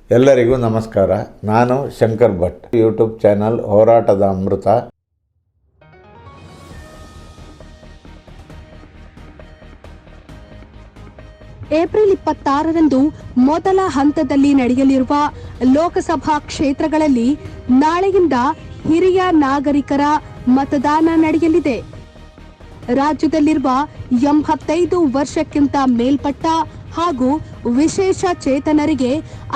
ಎಲ್ಲರಿಗೂ ನಮಸ್ಕಾರ. ನಾನು ಶಂಕರ್ ಭಟ್. ಯೂಟ್ಯೂಬ್ ಚಾನಲ್ ಹೋರಾಟದ ಅಮೃತ. ಏಪ್ರಿಲ್ 26ರಂದು ಮೊದಲ ಹಂತದಲ್ಲಿ ನಡೆಯಲಿರುವ ಲೋಕಸಭಾ ಕ್ಷೇತ್ರಗಳಲ್ಲಿ ನಾಳೆಯಿಂದ ಹಿರಿಯ ನಾಗರಿಕರ ಮತದಾನ ನಡೆಯಲಿದೆ. ರಾಜ್ಯದಲ್ಲಿರುವ 85 ವರ್ಷಕ್ಕಿಂತ ಮೇಲ್ಪಟ್ಟ ಹಾಗೂ ವಿಶೇಷ ಚೇತನರಿಗೆ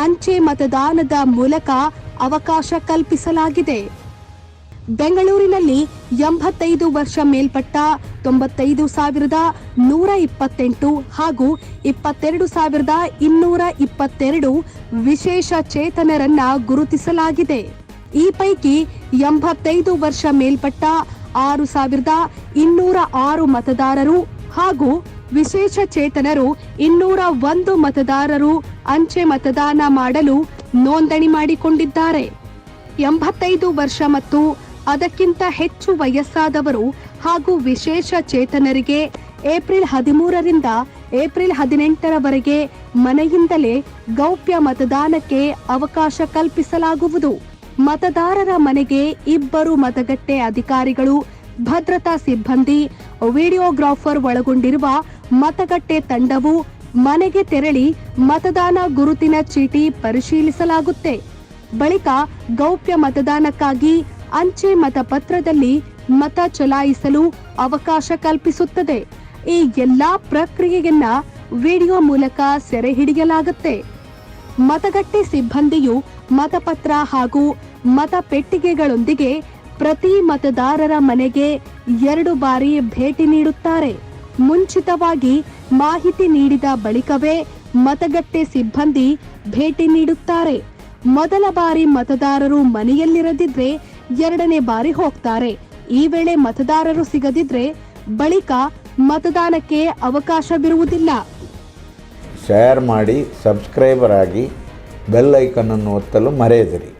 ಅಂಚೆ ಮತದಾನದ ಮೂಲಕ ಅವಕಾಶ ಕಲ್ಪಿಸಲಾಗಿದೆ. ಬೆಂಗಳೂರಿನಲ್ಲಿ 85 ವರ್ಷ ಮೇಲ್ಪಟ್ಟ 95,128 ಹಾಗೂ 22,222 ವಿಶೇಷ ಚೇತನರನ್ನ ಗುರುತಿಸಲಾಗಿದೆ. ಈ ಪೈಕಿ 85 ವರ್ಷ ಮೇಲ್ಪಟ್ಟ 6,206 ಮತದಾರರು ಹಾಗೂ ವಿಶೇಷ ಚೇತನರು 201 ಮತದಾರರು ಅಂಚೆ ಮತದಾನ ಮಾಡಲು ನೋಂದಣಿ ಮಾಡಿಕೊಂಡಿದ್ದಾರೆ. 85 ವರ್ಷ ಮತ್ತು ಅದಕ್ಕಿಂತ ಹೆಚ್ಚು ವಯಸ್ಸಾದವರು ಹಾಗೂ ವಿಶೇಷ ಚೇತನರಿಗೆ ಏಪ್ರಿಲ್ 13ರಿಂದ ಏಪ್ರಿಲ್ 18ರವರೆಗೆ ಮನೆಯಿಂದಲೇ ಗೌಪ್ಯ ಮತದಾನಕ್ಕೆ ಅವಕಾಶ ಕಲ್ಪಿಸಲಾಗುವುದು. ಮತದಾರರ ಮನೆಗೆ 2 ಮತಗಟ್ಟೆ ಅಧಿಕಾರಿಗಳು, ಭದ್ರತಾ ಸಿಬ್ಬಂದಿ, ವಿಡಿಯೋಗ್ರಾಫರ್ ಒಳಗೊಂಡಿರುವ ಮತಗಟ್ಟೆ ತಂಡವು ಮನೆಗೆ ತೆರಳಿ ಮತದಾನ ಗುರುತಿನ ಚೀಟಿ ಪರಿಶೀಲಿಸಲಾಗುತ್ತೆ. ಬಳಿಕ ಗೌಪ್ಯ ಮತದಾನಕ್ಕಾಗಿ ಅಂಚೆ ಮತಪತ್ರದಲ್ಲಿ ಮತ ಚಲಾಯಿಸಲು ಅವಕಾಶ ಕಲ್ಪಿಸುತ್ತದೆ. ಈ ಎಲ್ಲಾ ಪ್ರಕ್ರಿಯೆಯನ್ನ ವಿಡಿಯೋ ಮೂಲಕ ಸೆರೆ ಹಿಡಿಯಲಾಗುತ್ತೆ. ಮತಗಟ್ಟೆ ಸಿಬ್ಬಂದಿಯು ಮತಪತ್ರ ಹಾಗೂ ಮತಪೆಟ್ಟಿಗೆಗಳೊಂದಿಗೆ ಪ್ರತಿ ಮತದಾರರ ಮನೆಗೆ 2 ಬಾರಿ ಭೇಟಿ ನೀಡುತ್ತಾರೆ. ಮುಂಚಿತವಾಗಿ ಮಾಹಿತಿ ನೀಡಿದ ಬಳಿಕವೇ ಮತಗಟ್ಟೆ ಸಿಬ್ಬಂದಿ ಭೇಟಿ ನೀಡುತ್ತಾರೆ. ಮೊದಲ ಬಾರಿ ಮತದಾರರು ಮನೆಯಲ್ಲಿರದಿದ್ರೆ 2ನೇ ಬಾರಿ ಹೋಗ್ತಾರೆ. ಈ ವೇಳೆ ಮತದಾರರು ಸಿಗದಿದ್ರೆ ಬಳಿಕ ಮತದಾನಕ್ಕೆ ಅವಕಾಶವಿರುವುದಿಲ್ಲ. ಶೇರ್ ಮಾಡಿ, ಸಬ್ಸ್ಕ್ರೈಬರ್ ಆಗಿ, ಬೆಲ್ ಐಕನ್ ಅನ್ನು ಒತ್ತಲು ಮರೆಯದಿರಿ.